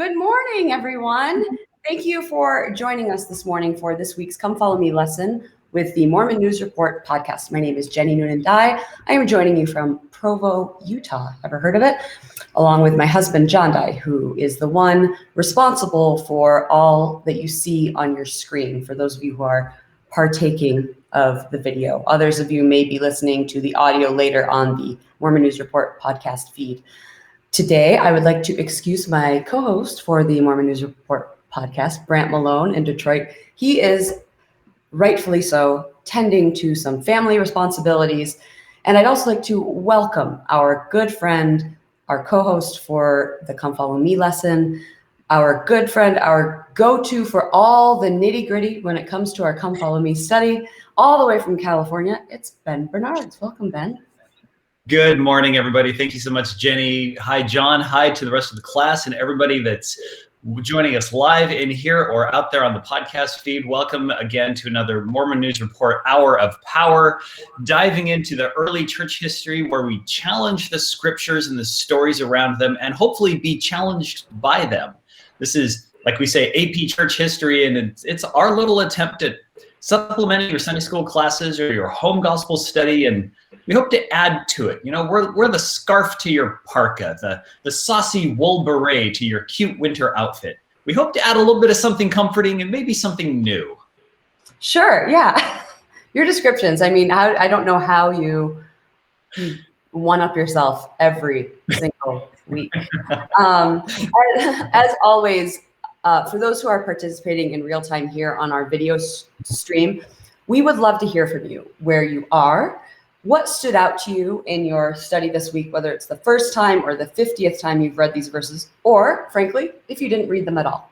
Good morning, everyone. Thank you for joining us this morning for this week's Come Follow Me lesson with the Mormon News Report podcast. My name is Jenny Noonan-Dye. I am joining you from Provo, Utah. Ever heard of it? Along with my husband, John Dye, who is the one responsible for all that you see on your screen, for those of you who are partaking of the video. Others of you may be listening to the audio later on the Mormon News Report podcast feed. Today, I would like to excuse my co-host for the Mormon News Report podcast, Brant Malone in Detroit. He is rightfully so tending to some family responsibilities. And I'd also like to welcome our good friend, our co-host for the Come Follow Me lesson, our good friend, our go-to for all the nitty-gritty when it comes to our Come Follow Me study, all the way from California. It's Ben Bernards. Welcome, Ben. Good morning, everybody. Thank you so much, Jenny. Hi, John. Hi to the rest of the class and everybody that's joining us live in here or out there on the podcast feed. Welcome again to another Mormon News Report Hour of Power, diving into the early church history where we challenge the scriptures and the stories around them and hopefully be challenged by them. This is, like we say, AP Church History, and it's our little attempt at supplementing your Sunday school classes or your home gospel study, and we hope to add to it. You know, we're the scarf to your parka, the saucy wool beret to your cute winter outfit. We hope to add a little bit of something comforting and maybe something new. Sure, yeah. Your descriptions, I mean, I don't know how you one-up yourself every single week. As always, for those who are participating in real time here on our video stream, we would love to hear from you, where you are, what stood out to you in your study this week, whether it's the first time or the 50th time you've read these verses, or frankly, if you didn't read them at all.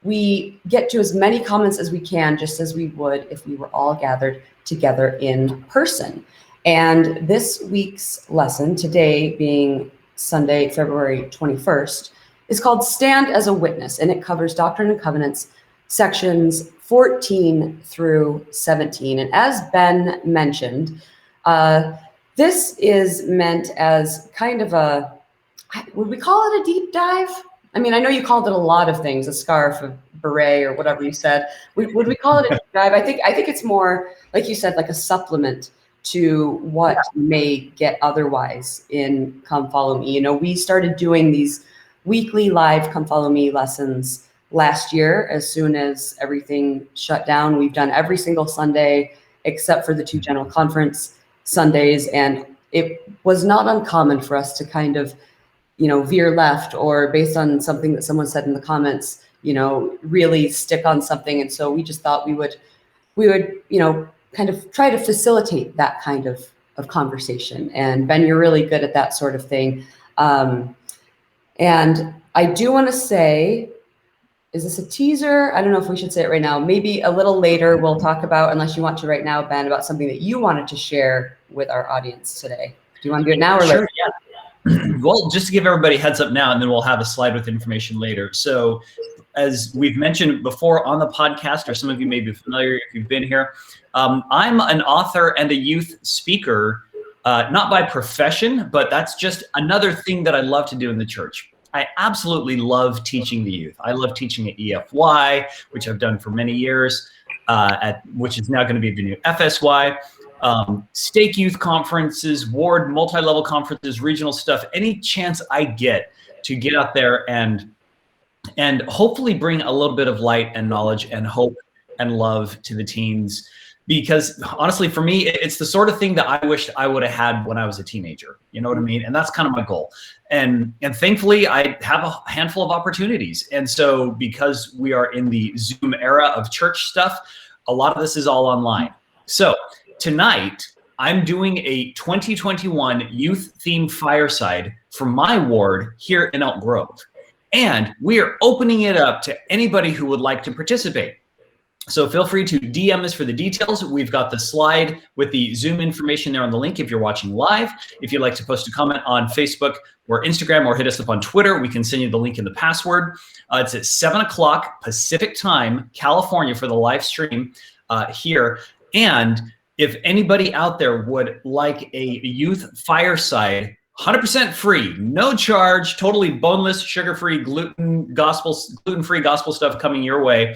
We get to as many comments as we can, just as we would if we were all gathered together in person. And this week's lesson, today being Sunday, February 21st, is called Stand as a Witness, and it covers Doctrine and Covenants, sections 14 through 17. And as Ben mentioned, this is meant as kind of a, would we call it a deep dive? I mean, I know you called it a lot of things, a scarf, a beret, or whatever you said. Would we call it a deep dive? I think it's more, like you said, like a supplement to what you may get otherwise in Come Follow Me. You know, we started doing these weekly live Come Follow Me lessons last year as soon as everything shut down. We've done every single Sunday except for the two General Conference Sundays, and it was not uncommon for us to kind of, you know, veer left or based on something that someone said in the comments, you know, really stick on something. And so we just thought we would, you know, kind of try to facilitate that kind of conversation. And Ben, you're really good at that sort of thing. And I do want to say, is this a teaser? I don't know if we should say it right now. Maybe a little later we'll talk about, unless you want to right now, Ben, about something that you wanted to share with our audience today. Do you want to do it now or later? Sure, yeah. Well, just to give everybody a heads up now, and then we'll have a slide with information later. So as we've mentioned before on the podcast, or some of you may be familiar if you've been here, I'm an author and a youth speaker, not by profession, but that's just another thing that I love to do in the church. I absolutely love teaching the youth. I love teaching at EFY, which I've done for many years, which is now going to be the new FSY, stake youth conferences, ward, multi-level conferences, regional stuff, any chance I get to get out there and hopefully bring a little bit of light and knowledge and hope and love to the teens. Because honestly, for me, it's the sort of thing that I wished I would have had when I was a teenager. You know what I mean? And that's kind of my goal. And thankfully, I have a handful of opportunities. And so because we are in the Zoom era of church stuff, a lot of this is all online. So tonight, I'm doing a 2021 youth themed fireside for my ward here in Elk Grove. And we are opening it up to anybody who would like to participate. So feel free to DM us for the details. We've got the slide with the Zoom information there on the link if you're watching live. If you'd like to post a comment on Facebook or Instagram or hit us up on Twitter, we can send you the link and the password. It's at 7 o'clock Pacific time, California, for the live stream here. And if anybody out there would like a youth fireside 100% free, no charge, totally boneless, sugar-free, gluten-free gospel stuff coming your way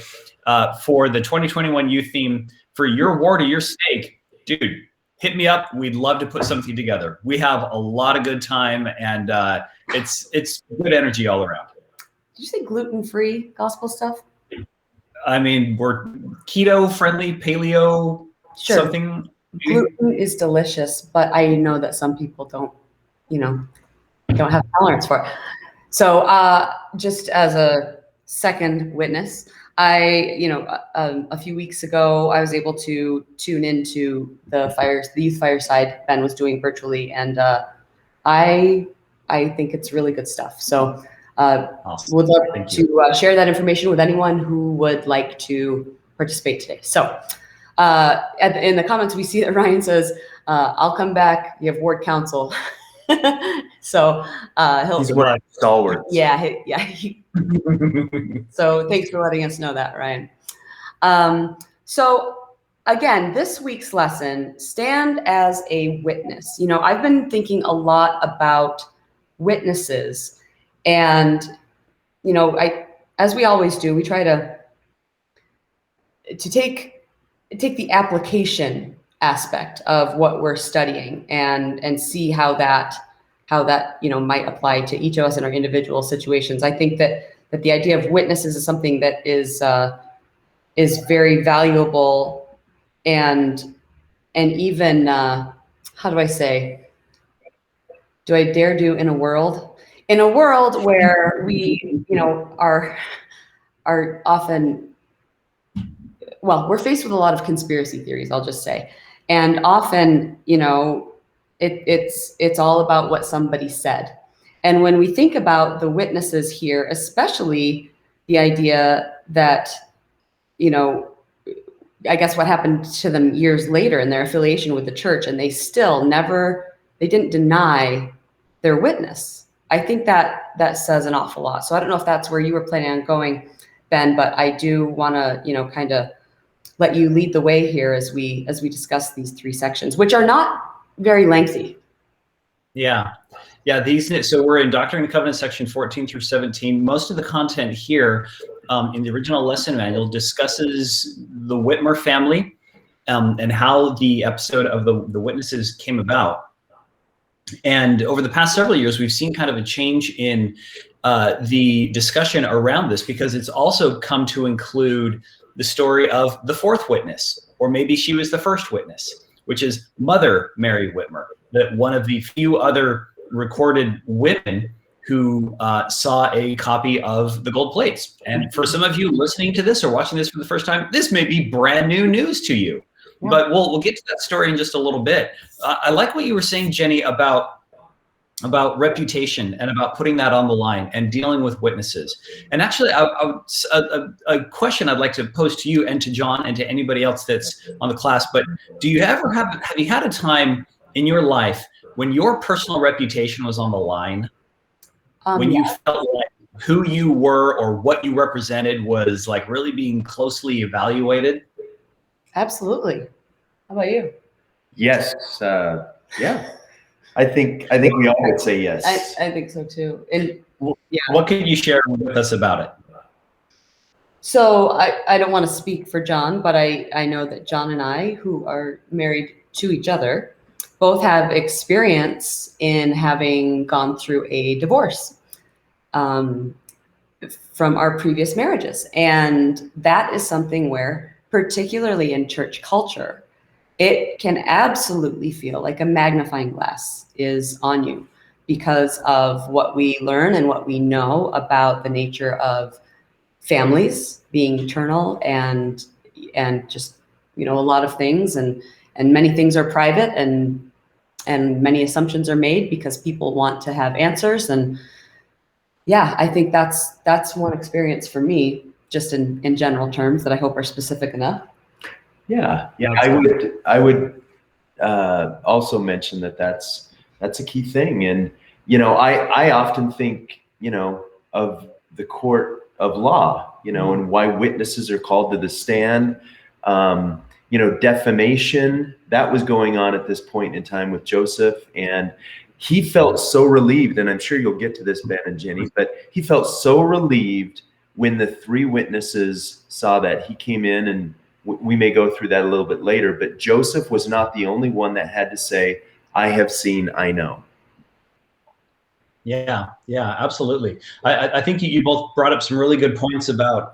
for the 2021 youth theme for your ward or your stake. Dude, hit me up. We'd love to put something together. We have a lot of good time, and it's good energy all around. Did you say gluten-free gospel stuff? I mean, we're keto-friendly, paleo, something. Gluten is delicious, but I know that some people don't have tolerance for it. So just as a second witness, a few weeks ago, I was able to tune into the youth fireside Ben was doing virtually, and I think it's really good stuff. So Awesome. would love to share that information with anyone who would like to participate today. So in the comments, we see that Ryan says, I'll come back. You have ward council. So he's one of the stalwarts. Yeah. So thanks for letting us know that, Ryan. So again, this week's lesson, stand as a witness. I've been thinking a lot about witnesses, and as we always do, we try to take the application aspect of what we're studying and see how that might apply to each of us in our individual situations. I think that the idea of witnesses is something that is very valuable, and even how do I say? Do I dare do in a world where we are often, well, we're faced with a lot of conspiracy theories, I'll just say. And often, it's all about what somebody said. And when we think about the witnesses here, especially the idea that, I guess what happened to them years later in their affiliation with the church, and they didn't deny their witness. I think that says an awful lot. So I don't know if that's where you were planning on going, Ben, but I do want to, kind of let you lead the way here as we discuss these three sections, which are not very lengthy. Yeah. So we're in Doctrine and Covenants section 14 through 17. Most of the content here in the original lesson manual discusses the Whitmer family and how the episode of the witnesses came about. And over the past several years, we've seen kind of a change in the discussion around this, because it's also come to include the story of the fourth witness, or maybe she was the first witness, which is Mother Mary Whitmer, that one of the few other recorded women who saw a copy of the gold plates. And for some of you listening to this or watching this for the first time, this may be brand new news to you. Yeah. But we'll get to that story in just a little bit. I like what you were saying, Jenny, about reputation and about putting that on the line and dealing with witnesses. And actually, a question I'd like to pose to you and to John and to anybody else that's on the class, but have you had a time in your life when your personal reputation was on the line? When you felt like who you were or what you represented was like really being closely evaluated? Absolutely. How about you? Yes. Yeah. I think we all would say yes. I think so too. And yeah. What can you share with us about it? So I don't want to speak for John, but I know that John and I, who are married to each other, both have experience in having gone through a divorce from our previous marriages. And that is something where, particularly in church culture, it can absolutely feel like a magnifying glass is on you because of what we learn and what we know about the nature of families being eternal and just, a lot of things and many things are private and many assumptions are made because people want to have answers. And yeah, I think that's one experience for me, just in general terms that I hope are specific enough. Yeah. I would also mention that's a key thing. And, I often think, of the court of law, and why witnesses are called to the stand. Defamation, that was going on at this point in time with Joseph. And he felt so relieved, and I'm sure you'll get to this, Ben and Jenny, but he felt so relieved when the three witnesses saw that. He came in, and we may go through that a little bit later, but Joseph was not the only one that had to say, I have seen, I know. Yeah, absolutely. I think you both brought up some really good points about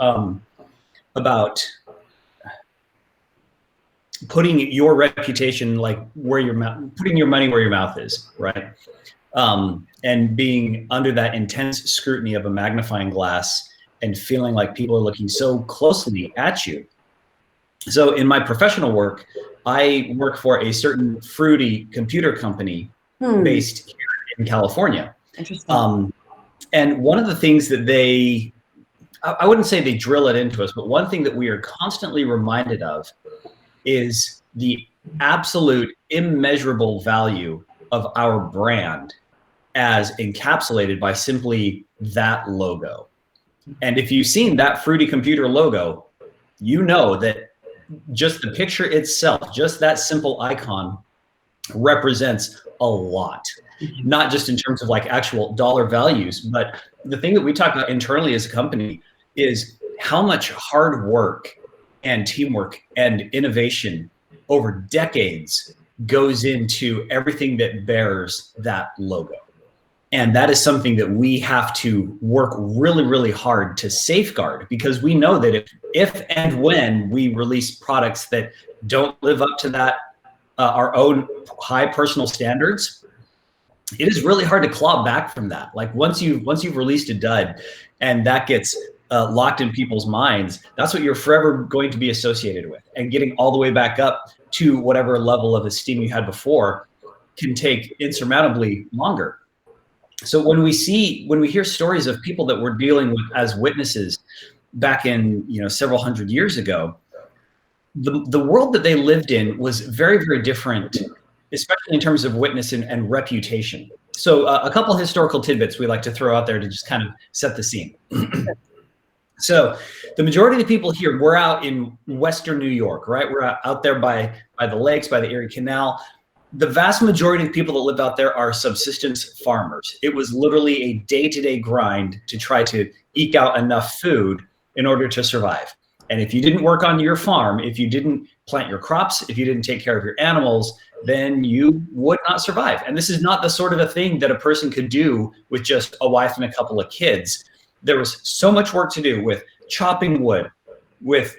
putting your reputation, like putting your money where your mouth is, right? And being under that intense scrutiny of a magnifying glass and feeling like people are looking so closely at you. So in my professional work, I work for a certain fruity computer company based here in California. Interesting. And one of the things that I wouldn't say they drill it into us, but one thing that we are constantly reminded of is the absolute immeasurable value of our brand as encapsulated by simply that logo. And if you've seen that fruity computer logo, you know that just the picture itself, just that simple icon represents a lot. Not just in terms of like actual dollar values, but the thing that we talk about internally as a company is how much hard work and teamwork and innovation over decades goes into everything that bears that logo. And that is something that we have to work really, really hard to safeguard, because we know that if and when we release products that don't live up to that, our own high personal standards, it is really hard to claw back from that. Like once you've released a dud and that gets locked in people's minds, that's what you're forever going to be associated with. And getting all the way back up to whatever level of esteem you had before can take insurmountably longer. So when we hear stories of people that we're dealing with as witnesses back in, several hundred years ago, the world that they lived in was very, very different, especially in terms of witness and reputation. So a couple of historical tidbits we like to throw out there to just kind of set the scene. So the majority of the people here, we're out in Western New York, right? We're out there by the lakes, by the Erie Canal. The vast majority of people that live out there are subsistence farmers. It was literally a day-to-day grind to try to eke out enough food in order to survive. And if you didn't work on your farm, if you didn't plant your crops, if you didn't take care of your animals, then you would not survive. And this is not the sort of a thing that a person could do with just a wife and a couple of kids. There was so much work to do with chopping wood, with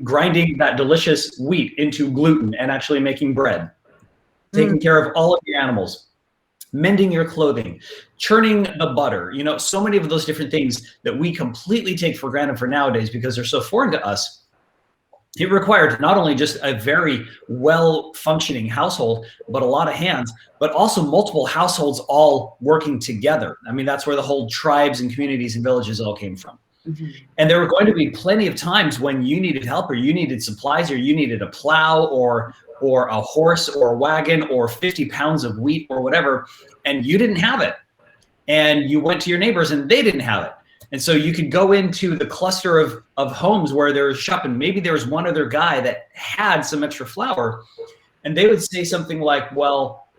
grinding that delicious wheat into gluten and actually making bread, taking care of all of your animals, mending your clothing, churning the butter, so many of those different things that we completely take for granted for nowadays because they're so foreign to us. It required not only just a very well-functioning household, but a lot of hands, but also multiple households all working together. I mean, that's where the whole tribes and communities and villages all came from. Mm-hmm. And there were going to be plenty of times when you needed help, or you needed supplies, or you needed a plow, or a horse, or a wagon, or 50 pounds of wheat, or whatever, and you didn't have it. And you went to your neighbors and they didn't have it. And so you could go into the cluster of homes where there was shopping. Maybe there was one other guy that had some extra flour, and they would say something like, well,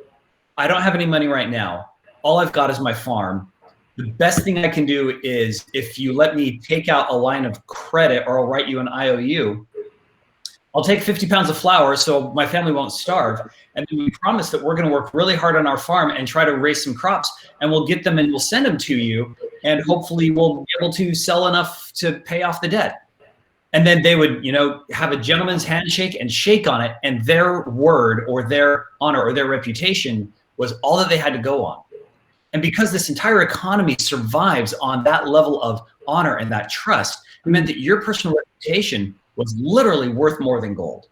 I don't have any money right now. All I've got is my farm. The best thing I can do is if you let me take out a line of credit, or I'll write you an IOU, I'll take 50 pounds of flour so my family won't starve. And then we promise that we're going to work really hard on our farm and try to raise some crops, and we'll get them and we'll send them to you. And hopefully we'll be able to sell enough to pay off the debt. And then they would, have a gentleman's handshake and shake on it. And their word or their honor or their reputation was all that they had to go on. And because this entire economy survives on that level of honor and that trust, it meant that your personal reputation was literally worth more than gold.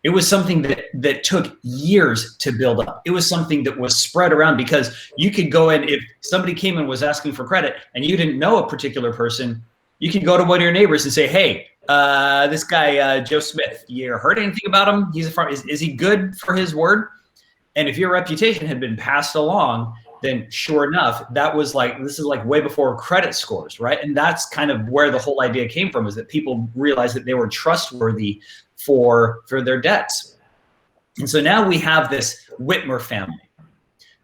It was something that took years to build up. It was something that was spread around, because you could go in, if somebody came and was asking for credit and you didn't know a particular person, you could go to one of your neighbors and say, hey, this guy, Joe Smith, you heard anything about him? He's a farmer. Is he good for his word? And if your reputation had been passed along, then sure enough, this is like way before credit scores, right? And that's kind of where the whole idea came from, is that people realized that they were trustworthy for their debts. And so now we have this Whitmer family.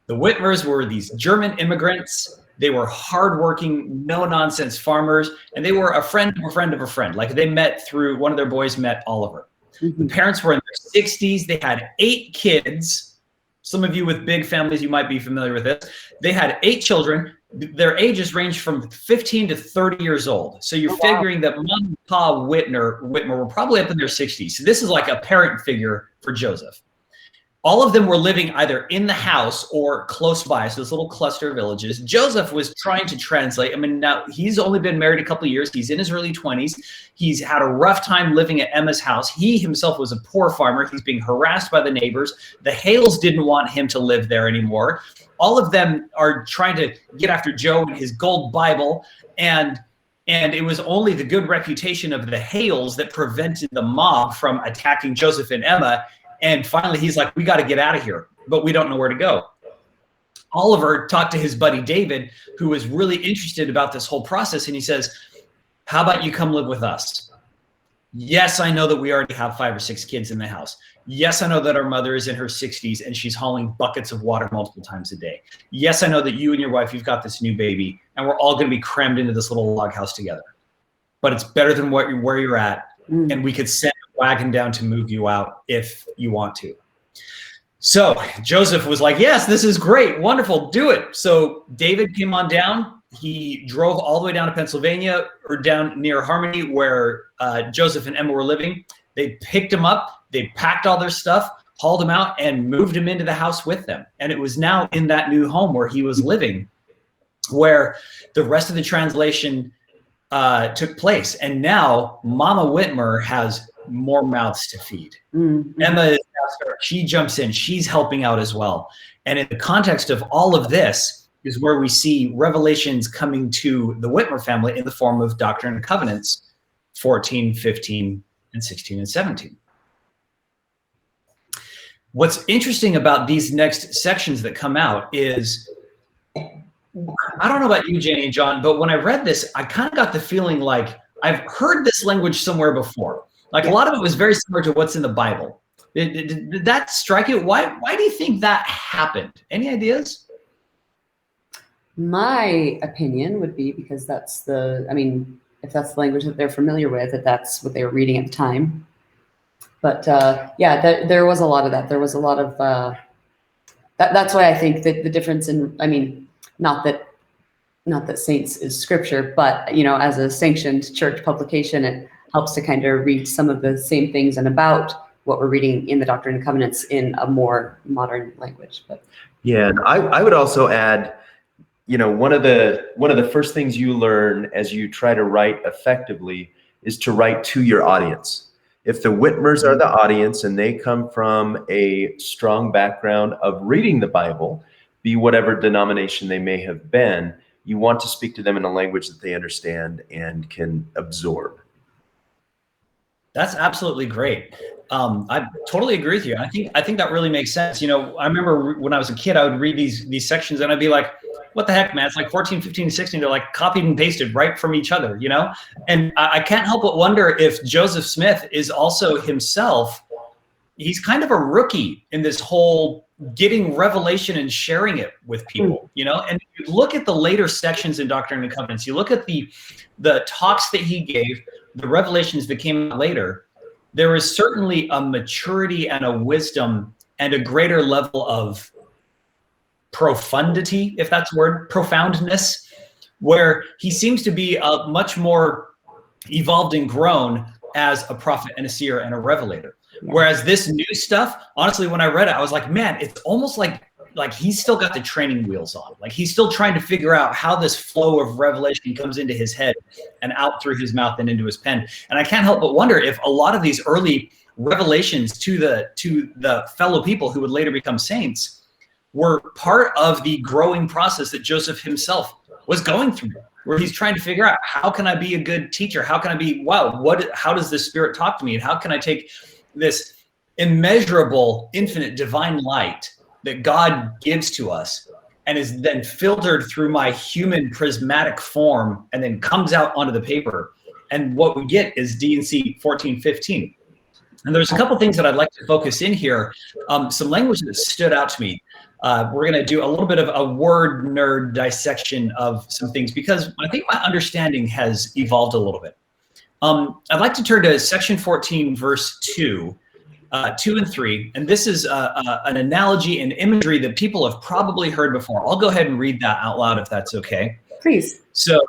The Whitmers were these German immigrants. They were hardworking, no-nonsense farmers, and they were a friend of a friend of a friend. Like they met through, one of their boys met Oliver. The parents were in their 60s. They had 8 kids. Some of you with big families, you might be familiar with this. They had 8 children. Their ages ranged from 15 to 30 years old. So you're figuring that Mom and Pa Whitmer were probably up in their 60s. So this is like a parent figure for Joseph. All of them were living either in the house or close by, so this little cluster of villages. Joseph was trying to translate. I mean, now he's only been married a couple of years. He's in his early 20s. He's had a rough time living at Emma's house. He himself was a poor farmer. He's being harassed by the neighbors. The Hales didn't want him to live there anymore. All of them are trying to get after Joe and his gold Bible, and it was only the good reputation of the Hales that prevented the mob from attacking Joseph and Emma. And finally, he's like, we got to get out of here, but we don't know where to go. Oliver talked to his buddy David, who was really interested about this whole process. And he says, how about you come live with us? Yes, I know that we already have 5 or 6 kids in the house. Yes, I know that our mother is in her 60s and she's hauling buckets of water multiple times a day. Yes, I know that you and your wife, you've got this new baby, and we're all going to be crammed into this little log house together. But it's better than where you're at. And we could send a wagon down to move you out if you want to. So Joseph was like, yes, this is great. Wonderful. Do it. So David came on down. He drove all the way down to Pennsylvania, or down near Harmony, where Joseph and Emma were living. They picked him up. They packed all their stuff, hauled him out, and moved him into the house with them. And it was now in that new home where he was living where the rest of the translation took place. And now Mama Whitmer has more mouths to feed. Emma, she jumps in. She's helping out as well. And in the context of all of this is where we see revelations coming to the Whitmer family in the form of Doctrine and Covenants 14, 15, and 16, and 17. What's interesting about these next sections that come out is, I don't know about you, Jenny and John, but when I read this, I kind of got the feeling like I've heard this language somewhere before. Like a lot of it was very similar to what's in the Bible. Did that strike you? Why do you think that happened? Any ideas? My opinion would be because that's if that's the language that they're familiar with, that's what they were reading at the time. But yeah, there was a lot of that. There was a lot of that's why I think that the difference in, not that Saints is scripture, but as a sanctioned church publication, it helps to kind of read some of the same things and about what we're reading in the Doctrine and Covenants in a more modern language. But yeah, I would also add, one of the first things you learn as you try to write effectively is to write to your audience. If the Whitmers are the audience and they come from a strong background of reading the Bible, be whatever denomination they may have been, you want to speak to them in a language that they understand and can absorb. That's absolutely great. I totally agree with you. I think that really makes sense. I remember when I was a kid, I would read these sections and I'd be like, what the heck, man? It's like 14, 15, 16. They're like copied and pasted right from each other, And I can't help but wonder if Joseph Smith is also himself, he's kind of a rookie in this whole getting revelation and sharing it with people, And if you look at the later sections in Doctrine and Covenants, you look at the talks that he gave, the revelations that came out later, there is certainly a maturity and a wisdom and a greater level of profundity, if that's a word, profoundness, where he seems to be much more evolved and grown as a prophet and a seer and a revelator. Whereas this new stuff, honestly, when I read it, I was like, man, it's almost like he's still got the training wheels on. Like he's still trying to figure out how this flow of revelation comes into his head and out through his mouth and into his pen. And I can't help but wonder if a lot of these early revelations to the fellow people who would later become saints were part of the growing process that Joseph himself was going through, where he's trying to figure out, how can I be a good teacher? How can I be, how does the Spirit talk to me? And how can I take this immeasurable, infinite, divine light that God gives to us and is then filtered through my human prismatic form and then comes out onto the paper. And what we get is D&C 1415. And there's a couple things that I'd like to focus in here. Some language that stood out to me. we're going to do a little bit of a word nerd dissection of some things because I think my understanding has evolved a little bit. I'd like to turn to section 14, verse 2 and 3. And this is an analogy and imagery that people have probably heard before. I'll go ahead and read that out loud if that's okay. Please. So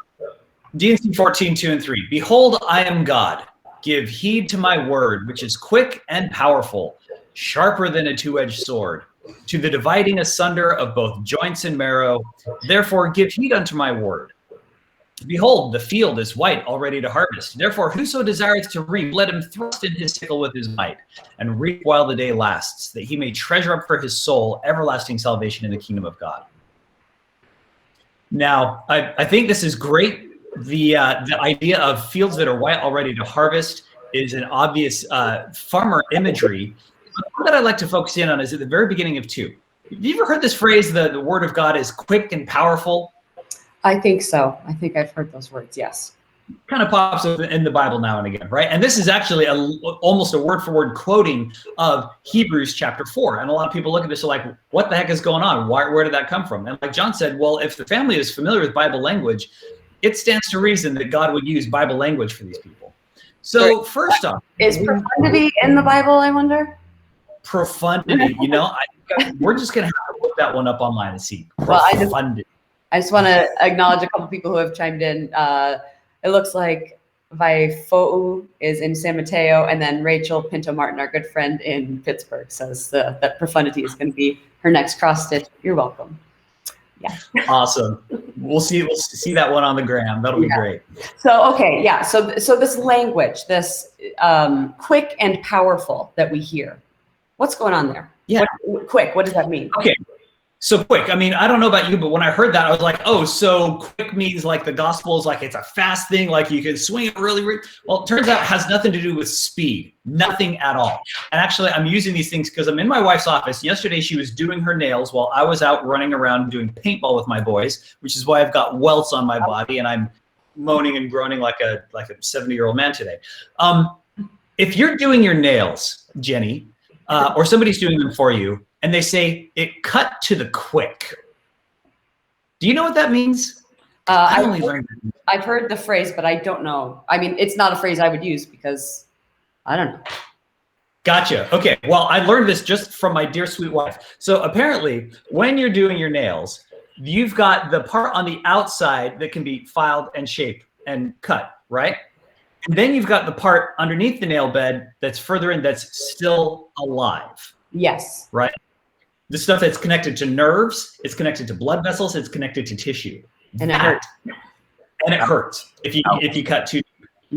D&C 14, 2 and 3. Behold, I am God. Give heed to my word, which is quick and powerful, sharper than a two-edged sword, to the dividing asunder of both joints and marrow. Therefore, give heed unto my word. Behold, the field is white, all ready to harvest. Therefore, whoso desireth to reap, let him thrust in his sickle with his might, and reap while the day lasts, that he may treasure up for his soul everlasting salvation in the kingdom of God. Now, I think this is great. The idea of fields that are white, all ready to harvest, is an obvious farmer imagery. What that I'd like to focus in on is at the very beginning of 2. Have you ever heard this phrase, the word of God is quick and powerful? I think so. I think I've heard those words, yes. Kind of pops up in the Bible now and again, right? And this is actually almost a word-for-word quoting of Hebrews chapter 4. And a lot of people look at this and are like, what the heck is going on? Where did that come from? And like John said, well, if the family is familiar with Bible language, it stands to reason that God would use Bible language for these people. So first off, is profanity in the Bible, I wonder? Profundity, we're just going to have to look that one up online and see. Well, Profundity. I just want to acknowledge a couple people who have chimed in. It looks like Vaifou is in San Mateo, and then Rachel Pinto Martin, our good friend in Pittsburgh, says that profundity is going to be her next cross stitch. You're welcome. Yeah. Awesome. We'll see that one on the gram. That'll be great. So okay, yeah. So this language, this quick and powerful that we hear, what's going on there? Yeah. Quick. What does that mean? Okay. So quick. I mean, I don't know about you, but when I heard that, I was like, oh, so quick means like the gospel is like it's a fast thing, like you can swing it really. Well, it turns out it has nothing to do with speed, nothing at all. And actually, I'm using these things because I'm in my wife's office. Yesterday, she was doing her nails while I was out running around doing paintball with my boys, which is why I've got welts on my body and I'm moaning and groaning like a 70-year-old man today. If you're doing your nails, Jenny, or somebody's doing them for you, and they say it cut to the quick. Do you know what that means? I've heard the phrase, but I don't know. I mean, it's not a phrase I would use because I don't know. Gotcha. Okay. Well, I learned this just from my dear sweet wife. So apparently, when you're doing your nails, you've got the part on the outside that can be filed and shaped and cut, right? And then you've got the part underneath the nail bed that's further in that's still alive. Yes. Right? The stuff that's connected to nerves, it's connected to blood vessels, it's connected to tissue. And it hurts. And it hurts if you cut too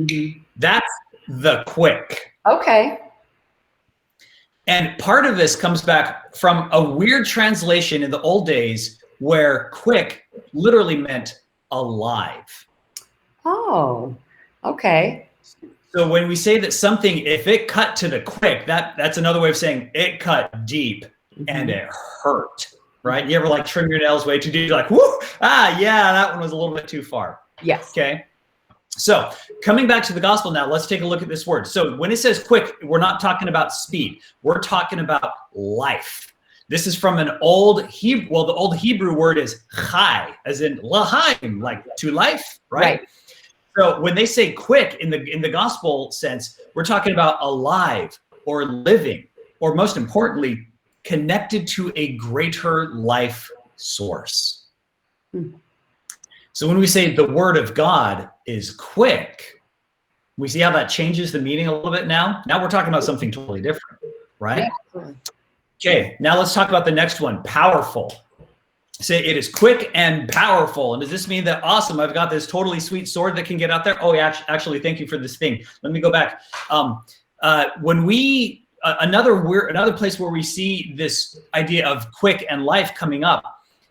deep. Mm-hmm. That's the quick. Okay. And part of this comes back from a weird translation in the old days where quick literally meant alive. Oh, okay. So when we say that something, if it cut to the quick, that's another way of saying it cut deep. And it hurt, right? You ever like trim your nails way too deep? You're like, whoo, yeah, that one was a little bit too far. Yes. Okay. So coming back to the gospel now, let's take a look at this word. So when it says quick, we're not talking about speed. We're talking about life. This is from an old Hebrew. Well, the old Hebrew word is chai, as in lahaim, like to life, right? So when they say quick in the gospel sense, we're talking about alive or living, or most importantly, connected to a greater life source. So when we say the word of God is quick, we see how that changes the meaning a little bit now. Now we're talking about something totally different, right? Yeah. Okay, now let's talk about the next one, powerful. Say it is quick and powerful. And does this mean that, awesome, I've got this totally sweet sword that can get out there? Oh, yeah, actually, thank you for this thing. Let me go back. Another place where we see this idea of quick and life coming up,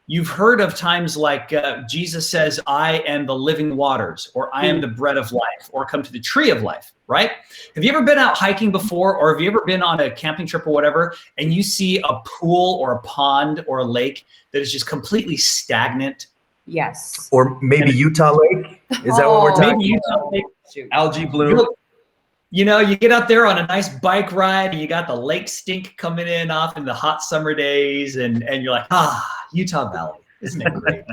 you've heard of times like Jesus says, I am the living waters, or I am the bread of life, or come to the tree of life, right? Have you ever been out hiking before, or have you ever been on a camping trip or whatever, and you see a pool or a pond or a lake that is just completely stagnant? Yes. Or maybe Utah Lake? Is that what we're talking about? Maybe Utah Lake. Algae bloom? you know, you get out there on a nice bike ride and you got the lake stink coming in off in the hot summer days, and you're like, Utah Valley, isn't it great?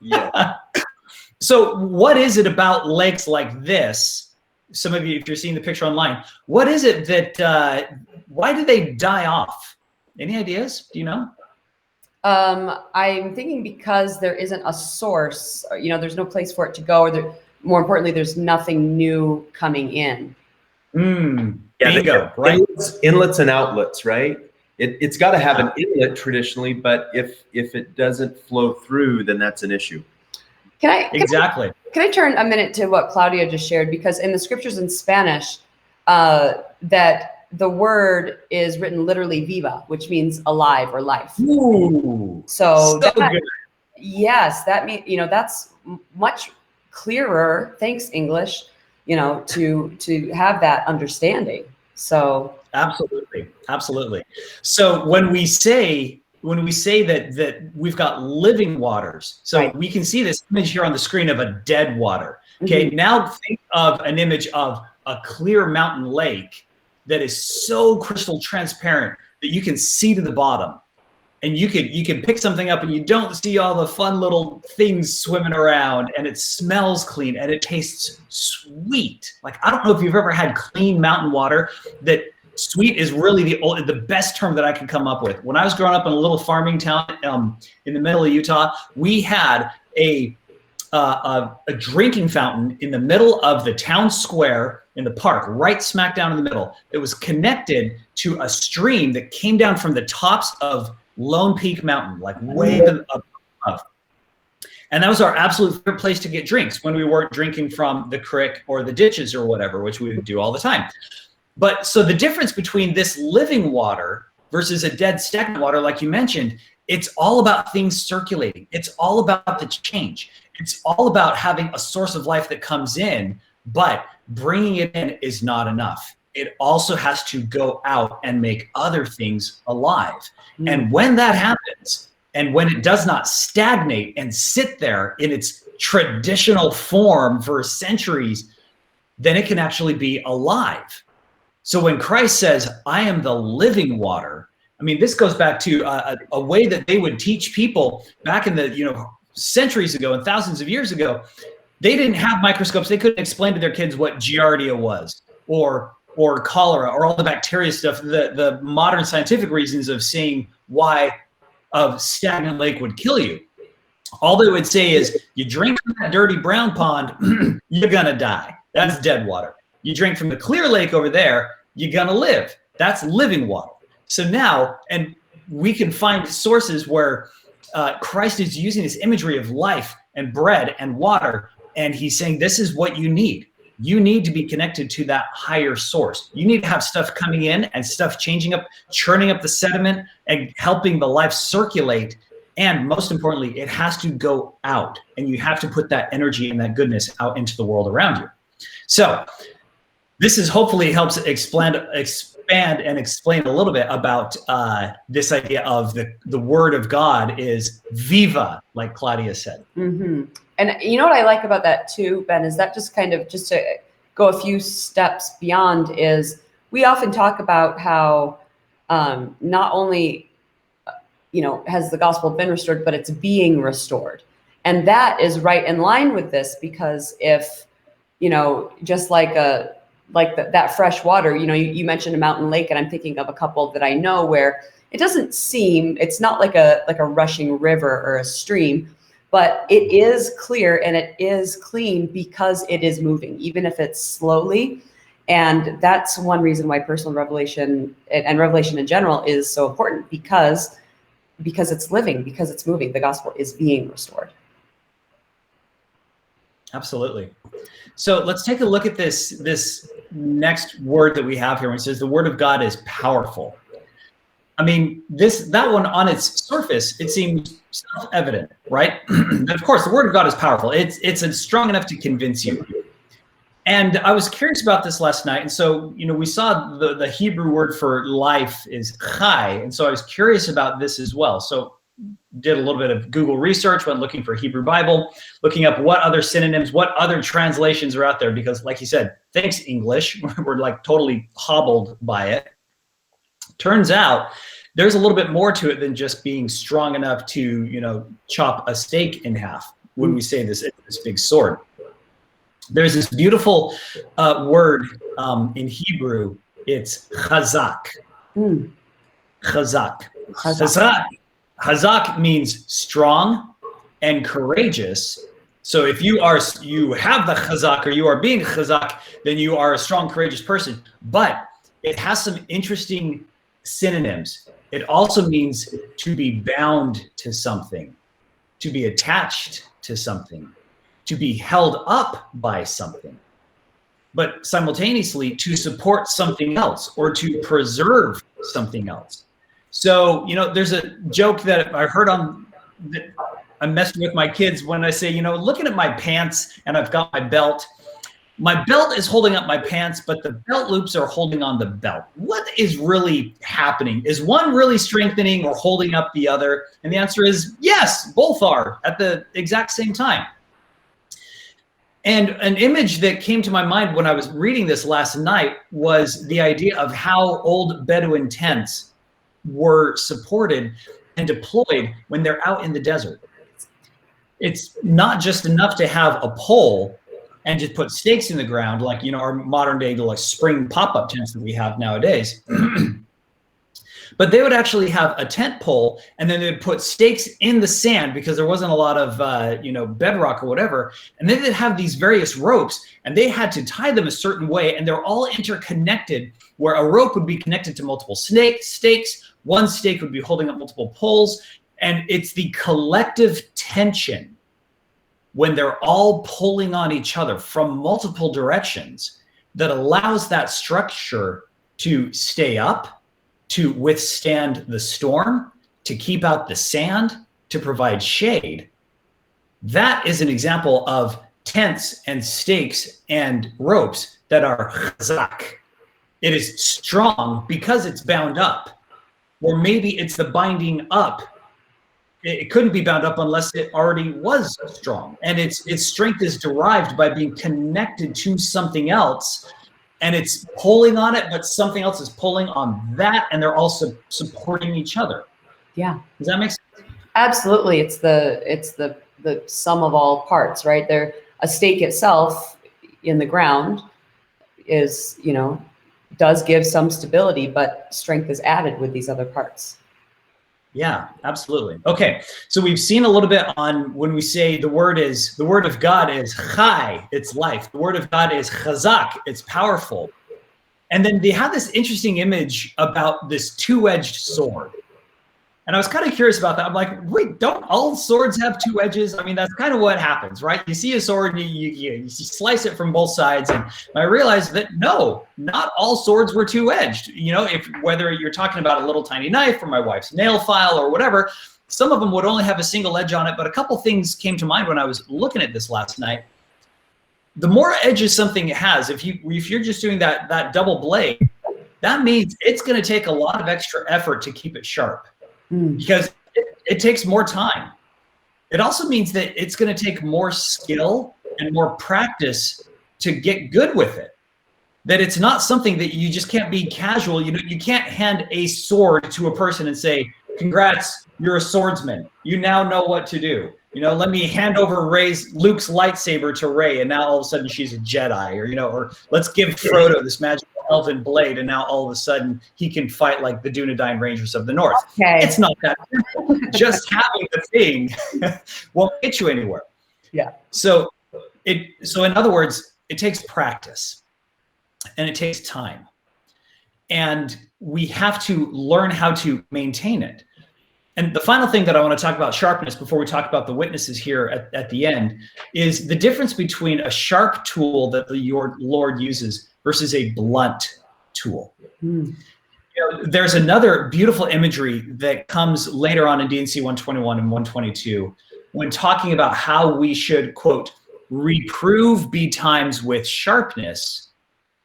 Yeah. So what is it about lakes like this? Some of you, if you're seeing the picture online, what is it that, why do they die off? Any ideas? Do you know? I'm thinking because there isn't a source, you know, there's no place for it to go, or more importantly, there's nothing new coming in. Bingo, right? Inlets and outlets, right? It's got to have an inlet traditionally, but if it doesn't flow through, then that's an issue. Can I turn a minute to what Claudia just shared? Because in the scriptures in Spanish, that the word is written literally viva, which means alive or life. Ooh, so that, good. Yes, that means, you know, that's much clearer. Thanks, English, you know, to have that understanding. So absolutely. So when we say that we've got living waters, so right. We can see this image here on the screen of a dead water. Okay, Now think of an image of a clear mountain lake that is so crystal transparent that you can see to the bottom, and you can pick something up and you don't see all the fun little things swimming around, and it smells clean and it tastes sweet. Like, I don't know if you've ever had clean mountain water. That sweet is really the best term that I can come up with. When I was growing up in a little farming town in the middle of Utah, we had a drinking fountain in the middle of the town square in the park, right smack down in the middle. It was connected to a stream that came down from the tops of Lone Peak Mountain, like way up above. And that was our absolute favorite place to get drinks when we weren't drinking from the creek or the ditches or whatever, which we would do all the time. But so the difference between this living water versus a dead stagnant water, like you mentioned, it's all about things circulating. It's all about the change. It's all about having a source of life that comes in, but bringing it in is not enough. It also has to go out and make other things alive. And when that happens, and when it does not stagnate and sit there in its traditional form for centuries, then it can actually be alive. So when Christ says, I am the living water, I mean, this goes back to a way that they would teach people back in the, centuries ago and thousands of years ago. They didn't have microscopes. They couldn't explain to their kids what Giardia was, or cholera, or all the bacteria stuff, the modern scientific reasons of seeing why a stagnant lake would kill you. All they would say is, you drink from that dirty brown pond, you're gonna die. That's dead water. You drink from the clear lake over there, you're gonna live. That's living water. So now, and we can find sources where Christ is using this imagery of life and bread and water, and he's saying, this is what you need. You need to be connected to that higher source. You need to have stuff coming in and stuff changing up, churning up the sediment and helping the life circulate. And most importantly, it has to go out, and you have to put that energy and that goodness out into the world around you. So this is hopefully helps expand and explain a little bit about this idea of the word of God is viva, like Claudia said. And you know what I like about that too, Ben, is that just to go a few steps beyond, is we often talk about how not only has the gospel been restored, but it's being restored. And that is right in line with this, because if, just like that fresh water, you mentioned a mountain lake, and I'm thinking of a couple that I know where it's not like a rushing river or a stream, but it is clear and it is clean because it is moving, even if it's slowly. And that's one reason why personal revelation and revelation in general is so important, because it's living, because it's moving. The gospel is being restored. That So let's take a look at this next word that we have here, when it says the word of God is powerful. I mean, that one on its surface, it seems self-evident, right? Of course, the word of God is powerful. It's strong enough to convince you. And I was curious about this last night. And so, we saw the Hebrew word for life is chai. And so I was curious about this as well. So did a little bit of Google research, went looking for Hebrew Bible, looking up what other synonyms, what other translations are out there, because like you said, thanks English, we're like totally hobbled by it. Turns out there's a little bit more to it than just being strong enough to, you know, chop a steak in half when we say this big sword. There's this beautiful word in Hebrew. It's chazak. Chazak. Chazak means strong and courageous. So if you have the chazak, or you are being chazak, then you are a strong, courageous person. But it has some interesting synonyms. It also means to be bound to something, to be attached to something, to be held up by something, but simultaneously to support something else or to preserve something else. So, you know, there's a joke that I heard that I'm messing with my kids when I say, you know, looking at my pants and I've got my belt is holding up my pants, but the belt loops are holding on the belt. What is really happening? Is one really strengthening or holding up the other? And the answer is yes, both are at the exact same time. And an image that came to my mind when I was reading this last night was the idea of how old Bedouin tents were supported and deployed when they're out in the desert. It's not just enough to have a pole and just put stakes in the ground, like, you know, our modern day like spring pop-up tents that we have nowadays. But they would actually have a tent pole, and then they'd put stakes in the sand because there wasn't a lot of, you know, bedrock or whatever. And then they'd have these various ropes, and they had to tie them a certain way, and they're all interconnected, where a rope would be connected to multiple stakes. One stake would be holding up multiple poles, and it's the collective tension when they're all pulling on each other from multiple directions that allows that structure to stay up, to withstand the storm, to keep out the sand, to provide shade. That is an example of tents and stakes and ropes that are chazak. It is strong because it's bound up, or maybe it's the binding up. It couldn't be bound up unless it already was strong. And its strength is derived by being connected to something else, and it's pulling on it, but something else is pulling on that, and they're also supporting each other. Yeah. Does that make sense? Absolutely. It's the sum of all parts, right? There, a stake itself in the ground is, you know, does give some stability, but strength is added with these other parts. Yeah, absolutely. Okay, so we've seen a little bit on when we say the word of God is chai, it's life. The word of God is chazak, it's powerful. And then they have this interesting image about this two-edged sword. And I was kind of curious about that. I'm like, wait, don't all swords have two edges? I mean, that's kind of what happens, right? You see a sword, and you slice it from both sides. And I realized that no, not all swords were two-edged. You know, whether you're talking about a little tiny knife or my wife's nail file or whatever, some of them would only have a single edge on it. But a couple things came to mind when I was looking at this last night. The more edges something has, if you're just doing that double blade, that means it's going to take a lot of extra effort to keep it sharp. Because it takes more time. It also means that it's going to take more skill and more practice to get good with it. That it's not something that you just can't be casual. You know, you can't hand a sword to a person and say, "Congrats, you're a swordsman. You now know what to do." You know, let me hand over Luke's lightsaber to Rey, and now all of a sudden she's a Jedi, or, you know, or let's give Frodo this magical elven blade, and now all of a sudden he can fight like the Dunedain Rangers of the North. Okay. It's not that simple. Just having the thing won't get you anywhere. Yeah. So in other words, it takes practice and it takes time, and we have to learn how to maintain it. And the final thing that I want to talk about sharpness before we talk about the witnesses here at the end is the difference between a sharp tool that your Lord uses versus a blunt tool. You know, there's another beautiful imagery that comes later on in D&C 121 and 122 when talking about how we should, quote, reprove betimes with sharpness,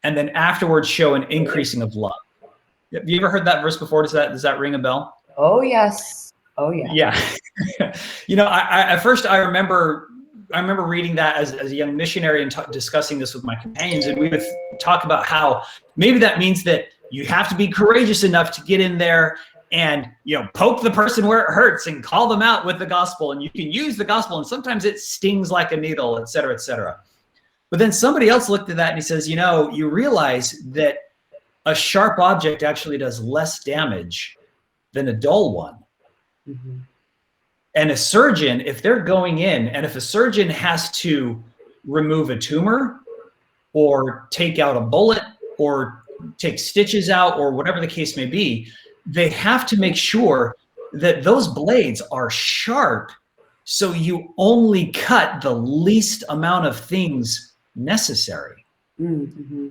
and then afterwards show an increasing of love. Have you ever heard that verse before? Does that ring a bell? Oh, yes. Oh yeah. Yeah. At first I remember reading that as a young missionary and discussing this with my companions, and we would talk about how maybe that means that you have to be courageous enough to get in there and poke the person where it hurts and call them out with the gospel, and you can use the gospel, and sometimes it stings like a needle, et cetera, et cetera. But then somebody else looked at that and he says, you realize that a sharp object actually does less damage than a dull one. Mm-hmm. And a surgeon, if they're going in, and if a surgeon has to remove a tumor or take out a bullet or take stitches out or whatever the case may be, they have to make sure that those blades are sharp so you only cut the least amount of things necessary. Mm-hmm.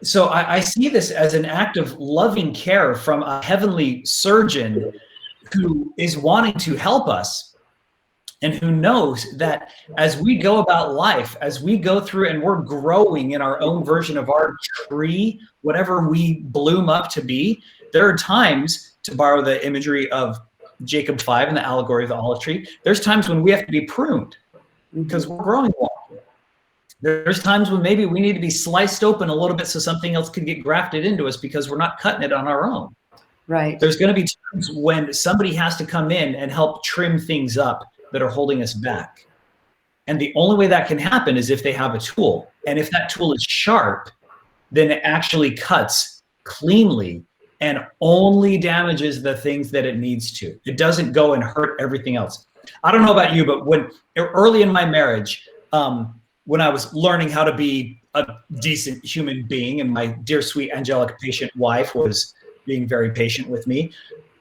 So I see this as an act of loving care from a heavenly surgeon who is wanting to help us and who knows that as we go about life, as we go through and we're growing in our own version of our tree, whatever we bloom up to be, there are times, to borrow the imagery of Jacob 5 and the allegory of the olive tree, there's times when we have to be pruned because we're growing along. There's times when maybe we need to be sliced open a little bit so something else can get grafted into us because we're not cutting it on our own. Right. There's going to be times when somebody has to come in and help trim things up that are holding us back. And the only way that can happen is if they have a tool. And if that tool is sharp, then it actually cuts cleanly and only damages the things that it needs to. It doesn't go and hurt everything else. I don't know about you, but when early in my marriage, when I was learning how to be a decent human being and my dear, sweet, angelic, patient wife was being very patient with me,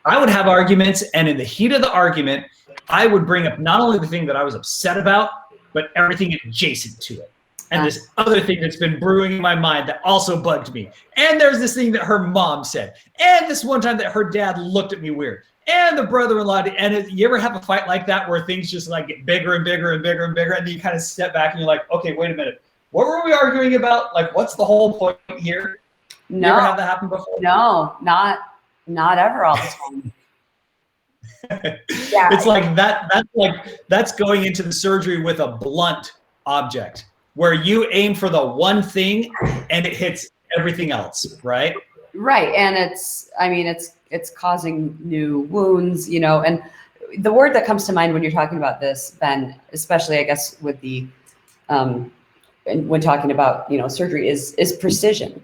I would have arguments, and in the heat of the argument, I would bring up not only the thing that I was upset about, but everything adjacent to it. And this other thing that's been brewing in my mind that also bugged me. And there's this thing that her mom said. And this one time that her dad looked at me weird. And the brother-in-law, and you ever have a fight like that where things just like get bigger and bigger and bigger and bigger, and then you kind of step back and you're like, okay, wait a minute. What were we arguing about? Like, what's the whole point here? No. You ever have that happen before? No, not ever all the time. Yeah. It's like that's going into the surgery with a blunt object where you aim for the one thing and it hits everything else, right? Right. And it's causing new wounds, and the word that comes to mind when you're talking about this, Ben, especially I guess with the when talking about, surgery is precision.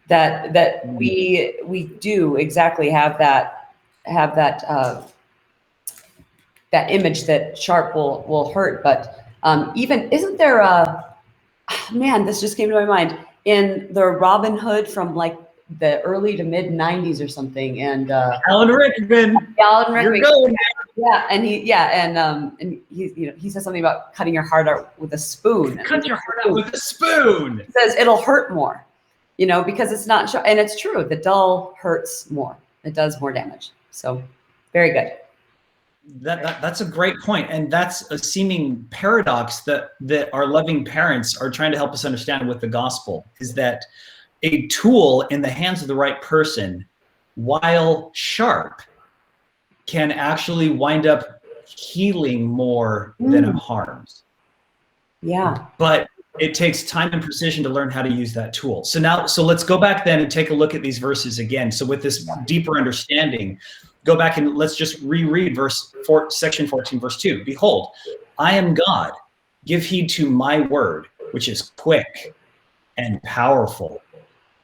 That we do exactly have that image that sharp will hurt, but even isn't there this just came to my mind in the Robin Hood from like the early to mid 90s or something, and Alan Rickman. You're going. Yeah, and he says something about cutting your heart out with a spoon. Cut your heart out with a spoon. He says it'll hurt more, because it's not sharp, and it's true. The dull hurts more. It does more damage. So, very good. That's a great point, and that's a seeming paradox that our loving parents are trying to help us understand with the gospel, is that a tool in the hands of the right person, while sharp, can actually wind up healing more than it harms. Yeah. But it takes time and precision to learn how to use that tool. So let's go back then and take a look at these verses again. So with this deeper understanding, go back and let's just reread section 14, verse 2. Behold, I am God. Give heed to my word, which is quick and powerful,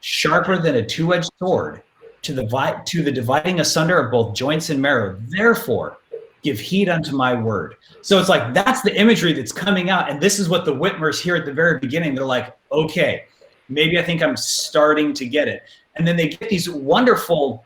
sharper than a two-edged sword, to the dividing asunder of both joints and marrow. Therefore, give heed unto my word. So it's like, that's the imagery that's coming out. And this is what the Whitmers here at the very beginning, they're like, okay, maybe I think I'm starting to get it. And then they get these wonderful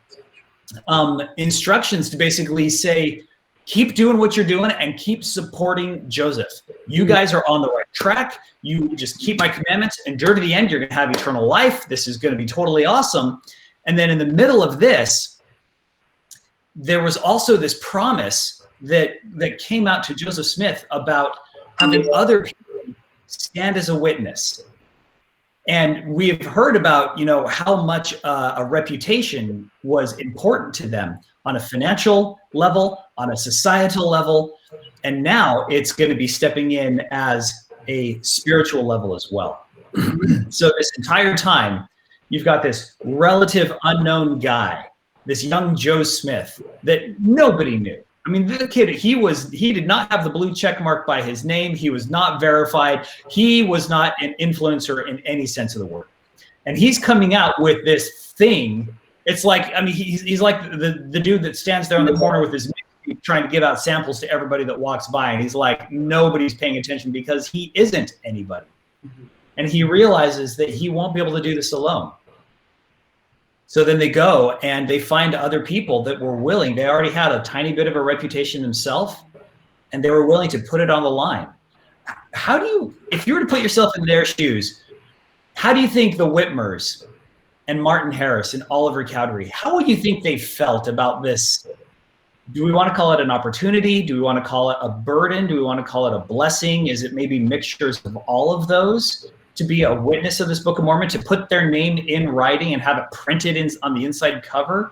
instructions to basically say, keep doing what you're doing and keep supporting Joseph. You guys are on the right track. You just keep my commandments, and to the end, you're going to have eternal life. This is going to be totally awesome. And then in the middle of this, there was also this promise that came out to Joseph Smith about having other people stand as a witness. And we've heard about, how much a reputation was important to them. on a financial level, on a societal level, and now it's going to be stepping in as a spiritual level as well. So this entire time, you've got this relative unknown guy, this young Joe Smith that nobody knew. I mean, the kid, he did not have the blue check mark by his name. He was not verified. He was not an influencer in any sense of the word. And he's coming out with this thing. It's like, I mean, he's like the dude that stands there on the corner with his mixtape trying to give out samples to everybody that walks by. And he's like, nobody's paying attention because he isn't anybody. And he realizes that he won't be able to do this alone. So then they go and they find other people that were willing. They already had a tiny bit of a reputation themselves, and they were willing to put it on the line. How do you, if you were to put yourself in their shoes, how do you think the Whitmers and Martin Harris and Oliver Cowdery, how would you think they felt about this? Do we want to call it an opportunity? Do we want to call it a burden? Do we want to call it a blessing? Is it maybe mixtures of all of those? To be a witness of this Book of Mormon, to put their name in writing and have it printed on the inside cover?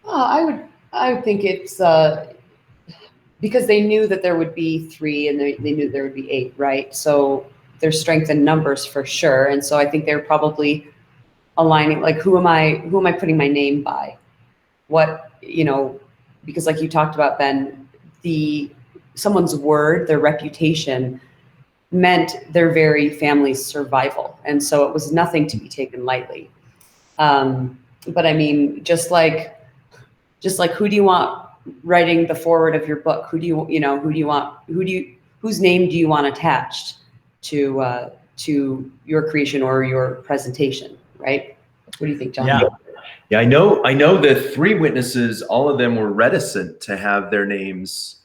I would think it's because they knew that there would be 3 and they knew there would be 8, right? So there's strength in numbers for sure. And so I think they're probably aligning, like, who am I putting my name by? What, because like you talked about, Ben, someone's word, their reputation meant their very family's survival. And so it was nothing to be taken lightly. But I mean, just like who do you want writing the forward of your book? Whose name do you want attached to your creation or your presentation, right? What do you think, John? Yeah, I know the 3 witnesses, all of them were reticent to have their names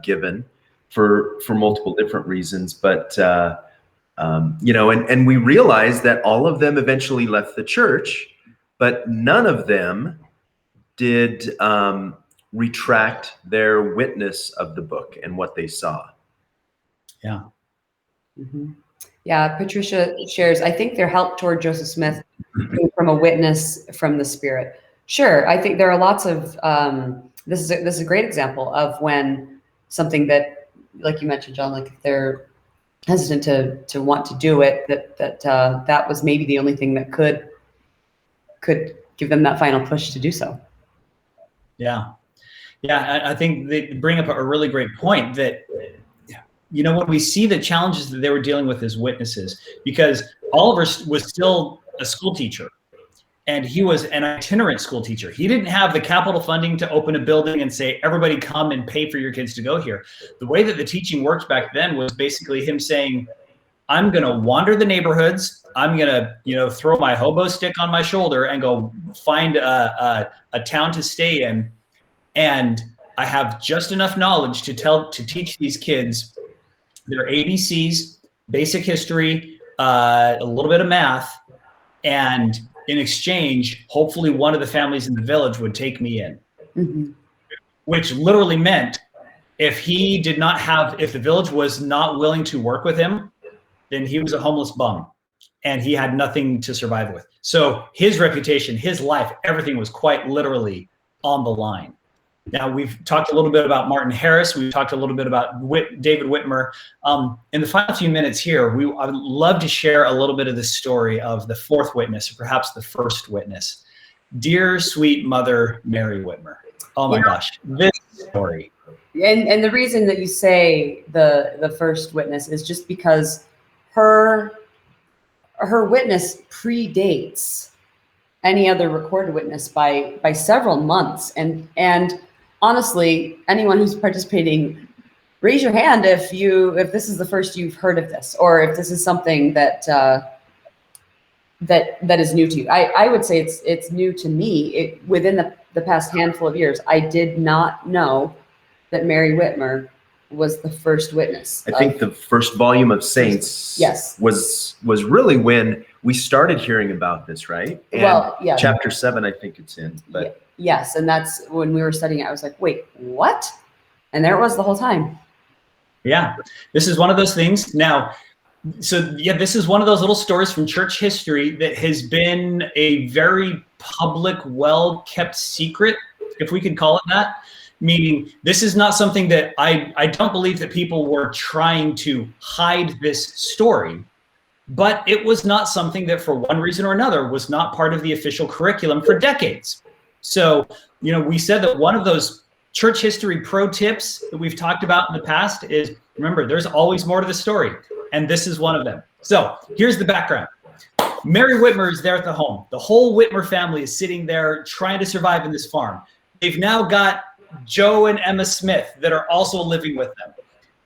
given for multiple different reasons, but and we realized that all of them eventually left the church, but none of them did retract their witness of the book and what they saw. Yeah. Mm-hmm. Yeah, Patricia shares, I think their help toward Joseph Smith came from a witness from the Spirit. Sure, I think there are lots of, this is a great example of when something that, like you mentioned, John, like if they're hesitant to want to do it, that was maybe the only thing that could give them that final push to do so. Yeah. I think they bring up a really great point that, when we see the challenges that they were dealing with as witnesses, because Oliver was still a school teacher. And he was an itinerant school teacher. He didn't have the capital funding to open a building and say, everybody come and pay for your kids to go here. The way that the teaching worked back then was basically him saying, I'm going to wander the neighborhoods. I'm going to, throw my hobo stick on my shoulder and go find a town to stay in. And I have just enough knowledge to teach these kids their ABCs, basic history, a little bit of math, and in exchange, hopefully one of the families in the village would take me in. Mm-hmm. Which literally meant if the village was not willing to work with him, then he was a homeless bum and he had nothing to survive with. So his reputation, his life, everything was quite literally on the line. Now, we've talked a little bit about Martin Harris. We've talked a little bit about David Whitmer. In the final few minutes here, I would love to share a little bit of the story of the 4th witness, or perhaps the 1st witness. Dear sweet mother, Mary Whitmer. Oh my gosh, this story. And the reason that you say the 1st witness is just because her witness predates any other recorded witness by several months. And honestly, anyone who's participating, raise your hand if this is the first you've heard of this, or if this is something that is new to you. I would say it's new to me. Within the past handful of years, I did not know that Mary Whitmer was the 1st witness. I think the first volume of Saints was really when we started hearing about this, right? And chapter 7, I think it's in. But yes, and that's when we were studying it. I was like, wait, what? And there it was the whole time. Yeah, this is one of those things. Now, So yeah, this is one of those little stories from church history that has been a very public, well-kept secret, if we could call it that. Meaning, this is not something that I don't believe that people were trying to hide this story, but it was not something that for one reason or another was not part of the official curriculum for decades. So, we said that one of those church history pro tips that we've talked about in the past is, remember, there's always more to the story. And this is one of them. So here's the background. Mary Whitmer is there at the home. The whole Whitmer family is sitting there trying to survive in this farm. They've now got Joe and Emma Smith that are also living with them.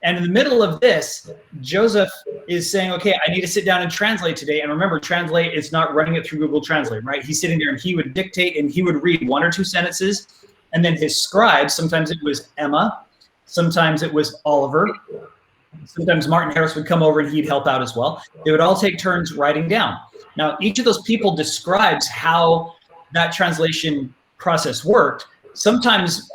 And in the middle of this, Joseph is saying, okay, I need to sit down and translate today. And remember, translate is not running it through Google Translate, right? He's sitting there and he would dictate and he would read 1 or 2 sentences. And then his scribes, sometimes it was Emma, sometimes it was Oliver, sometimes Martin Harris would come over and he'd help out as well. They would all take turns writing down. Now, each of those people describes how that translation process worked. Sometimes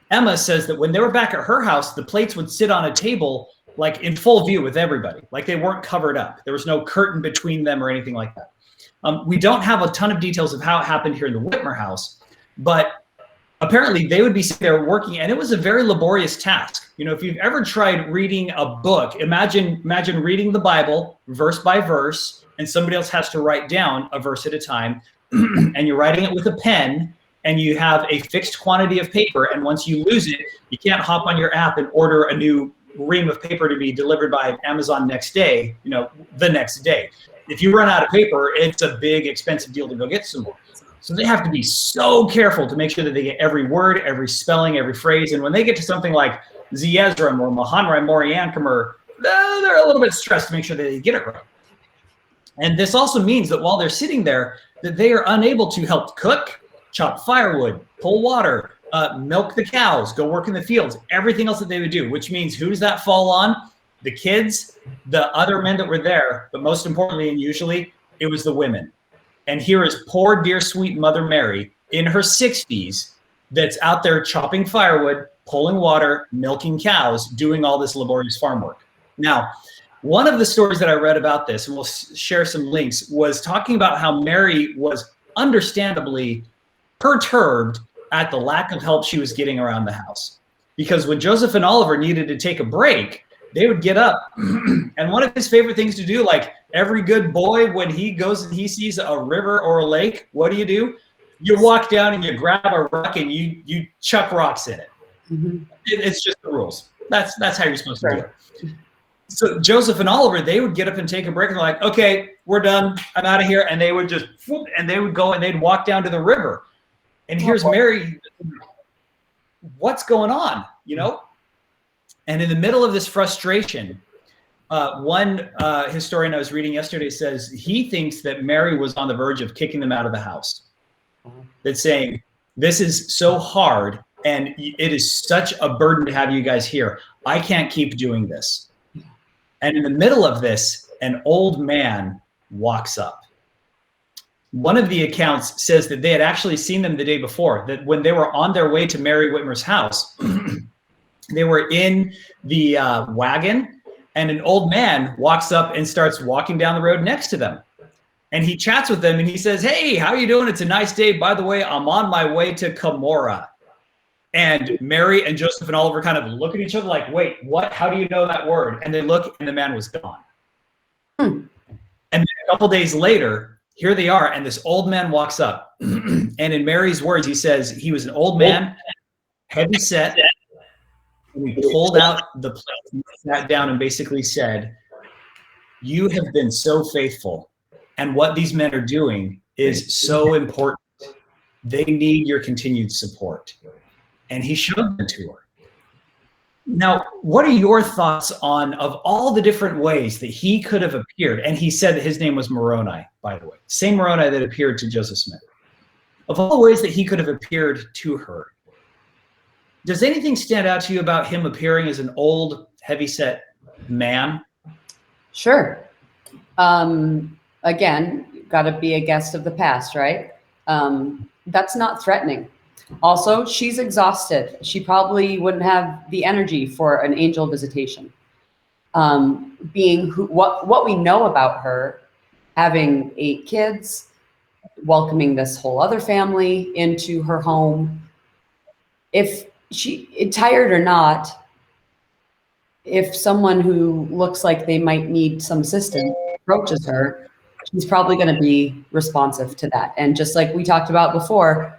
Emma says that when they were back at her house, the plates would sit on a table like in full view with everybody, like they weren't covered up. There was no curtain between them or anything like that. We don't have a ton of details of how it happened here in the Whitmer house, but apparently they would be sitting there working, and it was a very laborious task. If you've ever tried reading a book, imagine reading the Bible verse by verse, and somebody else has to write down a verse at a time, and you're writing it with a pen, and you have a fixed quantity of paper, and once you lose it, you can't hop on your app and order a new ream of paper to be delivered by Amazon next day, the next day. If you run out of paper, it's a big, expensive deal to go get some more. So they have to be so careful to make sure that they get every word, every spelling, every phrase. And when they get to something like Zeezrom or Mahanrai Moriankum, they're a little bit stressed to make sure that they get it right. And this also means that while they're sitting there, that they are unable to help cook, chop firewood, pull water, milk the cows, go work in the fields, everything else that they would do, which means who does that fall on? The kids, the other men that were there, but most importantly and usually, it was the women. And here is poor, dear, sweet Mother Mary in her 60s that's out there chopping firewood, pulling water, milking cows, doing all this laborious farm work. Now, one of the stories that I read about this, and we'll share some links, was talking about how Mary was understandably perturbed at the lack of help she was getting around the house. Because when Joseph and Oliver needed to take a break, they would get up, and one of his favorite things to do, like every good boy, when he goes and he sees a river or a lake, what do? You walk down and you grab a rock and you chuck rocks in it. Mm-hmm. It's just the rules. That's how you're supposed to do it. So Joseph and Oliver, they would get up and take a break and they're like, okay, we're done. I'm out of here. And they would just, and they would go and they'd walk down to the river. And here's Mary, what's going on, And in the middle of this frustration, one historian I was reading yesterday says he thinks that Mary was on the verge of kicking them out of the house. That's saying, this is so hard and it is such a burden to have you guys here. I can't keep doing this. And in the middle of this, an old man walks up. One of the accounts says that they had actually seen them the day before, that when they were on their way to Mary Whitmer's house, they were in the wagon, and an old man walks up and starts walking down the road next to them. And he chats with them and he says, hey, how are you doing? It's a nice day. By the way, I'm on my way to Cumorah. And Mary and Joseph and Oliver kind of look at each other like, wait, what? How do you know that word? And they look and the man was gone. And then a couple days later, here they are. And this old man walks up. And in Mary's words, he says he was an old man, heavy set. And he pulled out the plate and sat down and basically said, you have been so faithful. And what these men are doing is so important. They need your continued support. And he showed them to her. Now, what are your thoughts on, of all the different ways that he could have appeared? And he said that his name was Moroni, by the way. Same Moroni that appeared to Joseph Smith. Of all the ways that he could have appeared to her, does anything stand out to you about him appearing as an old, heavyset man? Sure. Again, got to be a guest of the past, right? That's not threatening. Also, she's exhausted. She probably wouldn't have the energy for an angel visitation. being what we know about her, having 8 kids, welcoming this whole other family into her home. If she, tired or not, if someone who looks like they might need some assistance approaches her, she's probably going to be responsive to that. And just like we talked about before,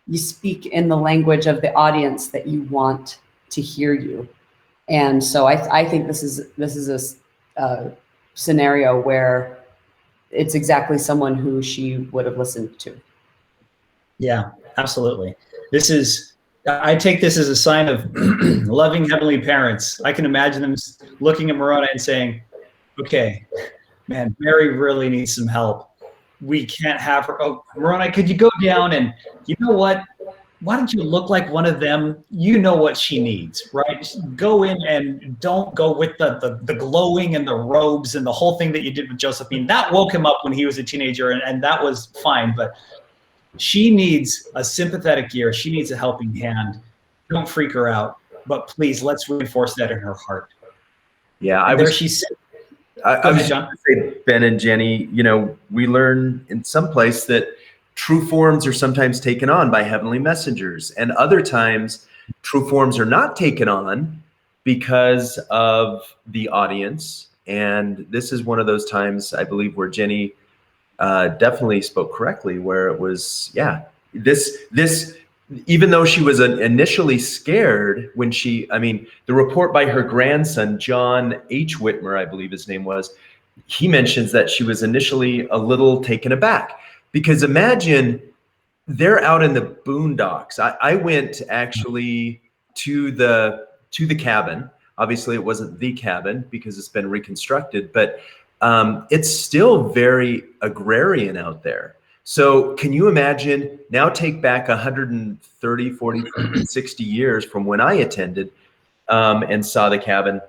you speak in the language of the audience that you want to hear you. And so I think this is a scenario where it's exactly someone who she would have listened to. Yeah, absolutely. I take this as a sign of loving heavenly parents. I can imagine them looking at Moroni and saying, okay, man, Mary really needs some help. We can't have her. Oh, Moroni, could you go down and, you know what? Why don't you look like one of them? You know what she needs, right? Just go in and don't go with the glowing and the robes and the whole thing that you did with Josephine. That woke him up when he was a teenager, and that was fine. But she needs a sympathetic ear. She needs a helping hand. Don't freak her out. But please, let's reinforce that in her heart. Yeah, I was going to say, Ben and Jenny, we learn in some place that true forms are sometimes taken on by heavenly messengers, and other times true forms are not taken on because of the audience. And this is one of those times, I believe, where Jenny definitely spoke correctly, where it was, this, even though she was initially scared when the report by her grandson, John H. Whitmer, I believe his name was, he mentions that she was initially a little taken aback. Because imagine they're out in the boondocks. I went actually to the cabin. Obviously, it wasn't the cabin because it's been reconstructed, but it's still very agrarian out there. So can you imagine, now take back 130, 40, 60 years from when I attended and saw the cabin,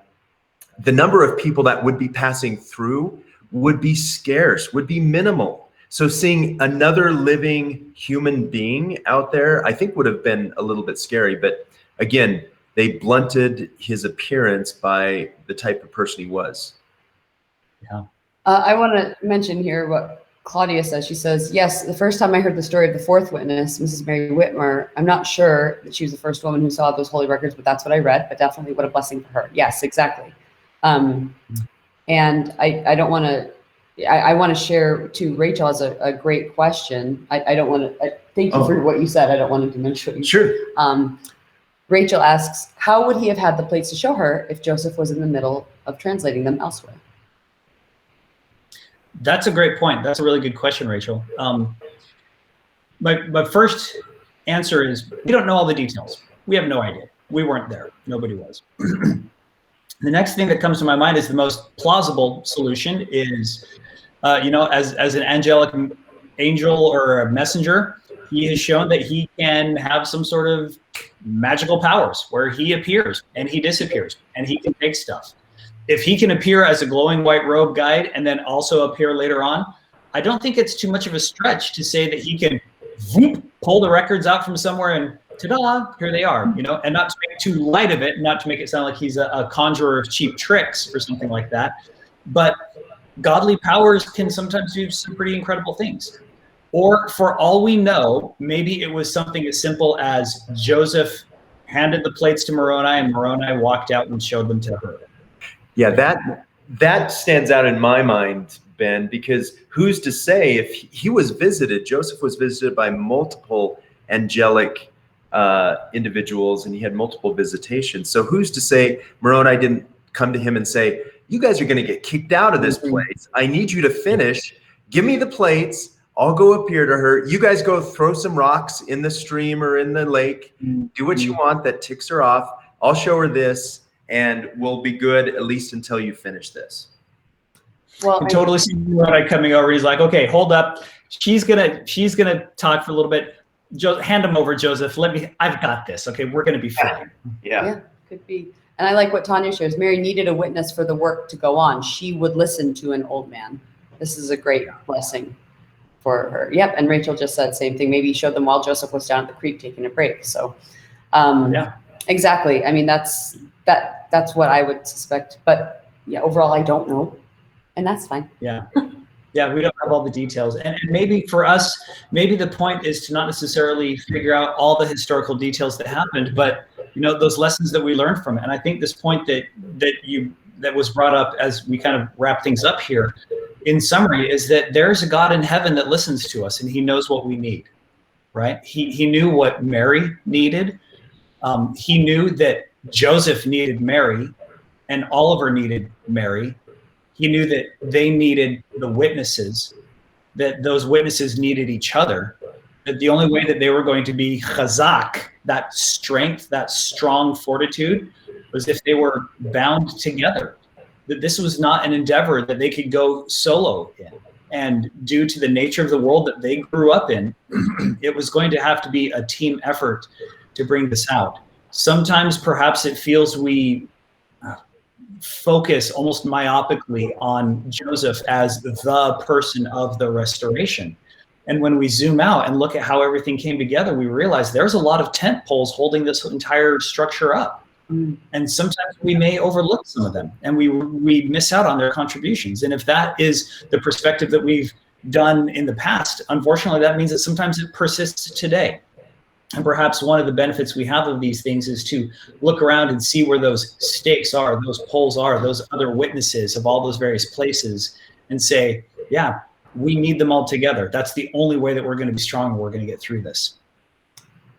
the number of people that would be passing through would be scarce, would be minimal. So seeing another living human being out there, I think would have been a little bit scary. But again, they blunted his appearance by the type of person he was. Yeah. I want to mention here what Claudia says. She says, yes, the first time I heard the story of the 4th witness, Mrs. Mary Whitmer, I'm not sure that she was the first woman who saw those holy records, but that's what I read. But definitely what a blessing for her. Yes, exactly. And I don't want to, I want to share too, Rachel has a great question. I don't want to, thank you for what you said. I don't want to diminish what you said. Sure. Rachel asks, how would he have had the plates to show her if Joseph was in the middle of translating them elsewhere? That's a great point. That's a really good question, Rachel. My first answer is we don't know all the details. We have no idea. We weren't there. Nobody was. The next thing that comes to my mind is the most plausible solution is, as an angelic angel or a messenger, he has shown that he can have some sort of magical powers where he appears and he disappears and he can take stuff. If he can appear as a glowing white robe guide and then also appear later on, I don't think it's too much of a stretch to say that he can pull the records out from somewhere and ta-da, here they are, and not to make too light of it, not to make it sound like he's a conjurer of cheap tricks or something like that. But godly powers can sometimes do some pretty incredible things. Or for all we know, maybe it was something as simple as Joseph handed the plates to Moroni and Moroni walked out and showed them to her. Yeah, that stands out in my mind, Ben, because who's to say if he was visited, Joseph was visited by multiple angelic individuals and he had multiple visitations. So who's to say Moroni didn't come to him and say, you guys are going to get kicked out of this place. I need you to finish. Give me the plates. I'll go appear to her. You guys go throw some rocks in the stream or in the lake. Do what you want that ticks her off. I'll show her this and we'll be good at least until you finish this. Well, I totally see Moroni coming over. He's like, okay, hold up. She's gonna talk for a little bit. Hand him over, Joseph. I've got this. Okay, we're gonna be fine. Yeah, could be. And I like what Tanya shares. Mary needed a witness for the work to go on. She would listen to an old man. This is a great blessing for her. Yep. And Rachel just said same thing. Maybe he showed them while Joseph was down at the creek taking a break. So, exactly. I mean, that's that's what I would suspect. But yeah, overall, I don't know, and that's fine. Yeah. Yeah, we don't have all the details. And maybe for us, maybe the point is to not necessarily figure out all the historical details that happened, but those lessons that we learned from it. And I think this point that was brought up as we kind of wrap things up here, in summary, is that there's a God in heaven that listens to us and he knows what we need, right? He knew what Mary needed. He knew that Joseph needed Mary and Oliver needed Mary. He knew that they needed the witnesses, that those witnesses needed each other, that the only way that they were going to be chazak, that strength, that strong fortitude, was if they were bound together. That this was not an endeavor that they could go solo in. And due to the nature of the world that they grew up in, it was going to have to be a team effort to bring this out. Sometimes perhaps it feels we focus almost myopically on Joseph as the person of the restoration. And when we zoom out and look at how everything came together, we realize there's a lot of tent poles holding this entire structure up. And sometimes we may overlook some of them and we miss out on their contributions. And if that is the perspective that we've done in the past, unfortunately, that means that sometimes it persists today. And perhaps one of the benefits we have of these things is to look around and see where those stakes are, those poles are, those other witnesses of all those various places, and say, yeah, we need them all together. That's the only way that we're going to be strong and we're going to get through this.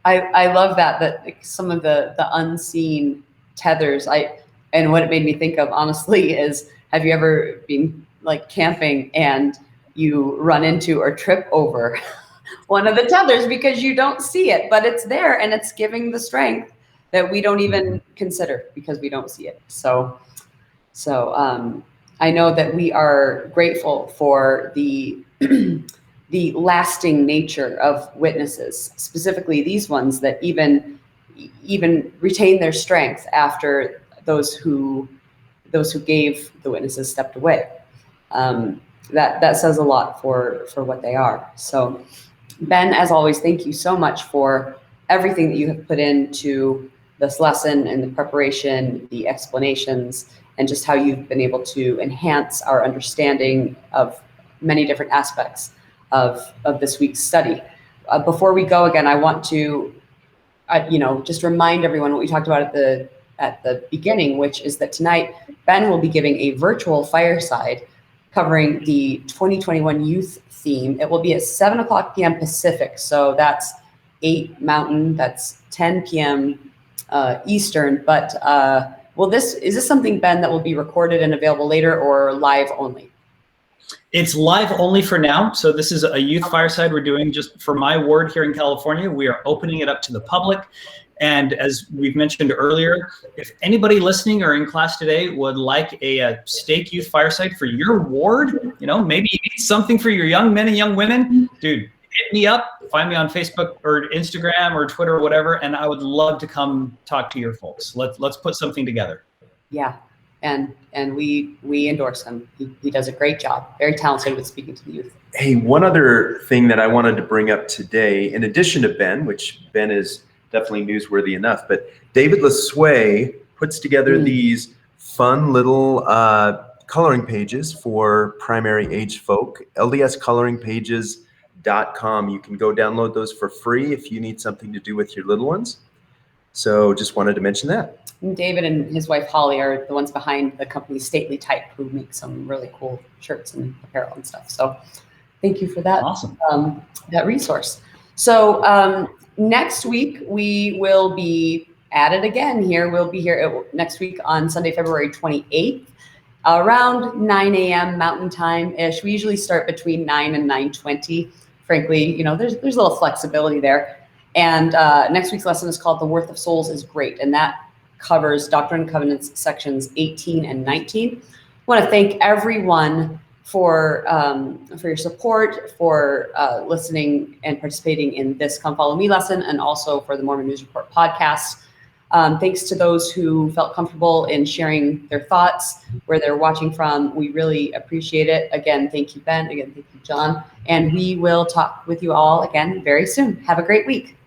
I love that some of the unseen tethers, and what it made me think of, honestly, is, have you ever been like camping and you run into or trip over one of the tethers because you don't see it, but it's there and it's giving the strength that we don't even consider because we don't see it. So I know that we are grateful for the the lasting nature of witnesses, specifically these ones that even retain their strength after those who gave the witnesses stepped away. That says a lot for what they are. So Ben, as always, thank you so much for everything that you have put into this lesson and the preparation, the explanations, and just how you've been able to enhance our understanding of many different aspects of this week's study. Before we go again, I want to just remind everyone what we talked about at the beginning, which is that tonight Ben will be giving a virtual fireside covering the 2021 youth theme. It will be at 7:00 p.m. Pacific, so that's 8 Mountain, that's 10 p.m. Eastern. But is this something, Ben, that will be recorded and available later, or live only? It's live only for now. So this is a youth fireside we're doing just for my ward here in California. We are opening it up to the public. And as we've mentioned earlier, if anybody listening or in class today would like a stake youth fireside for your ward, maybe you need something for your young men and young women, dude, hit me up, find me on Facebook or Instagram or Twitter or whatever, and I would love to come talk to your folks. Let's put something together. Yeah, and we endorse him. He does a great job. Very talented with speaking to the youth. Hey, one other thing that I wanted to bring up today, in addition to Ben, which Ben is definitely newsworthy enough, but David LeSueur puts together these fun little coloring pages for primary age folk, ldscoloringpages.com. You can go download those for free if you need something to do with your little ones. So just wanted to mention that. And David and his wife Holly are the ones behind the company Stately Type, who make some really cool shirts and apparel and stuff. So thank you for that. Awesome. That resource. So next week we will be at it again here. We'll be here next week on Sunday, February 28th, around 9 a.m. Mountain Time-ish. We usually start between 9 and 9:20. Frankly, there's a little flexibility there. And next week's lesson is called The Worth of Souls is Great, and that covers Doctrine and Covenants sections 18 and 19. I want to thank everyone for your support, for listening and participating in this Come Follow Me lesson, and also for the Mormon News Report podcast. Thanks to those who felt comfortable in sharing their thoughts, where they're watching from. We really appreciate it. Again, thank you, Ben. Again, thank you, John. And we will talk with you all again very soon. Have a great week.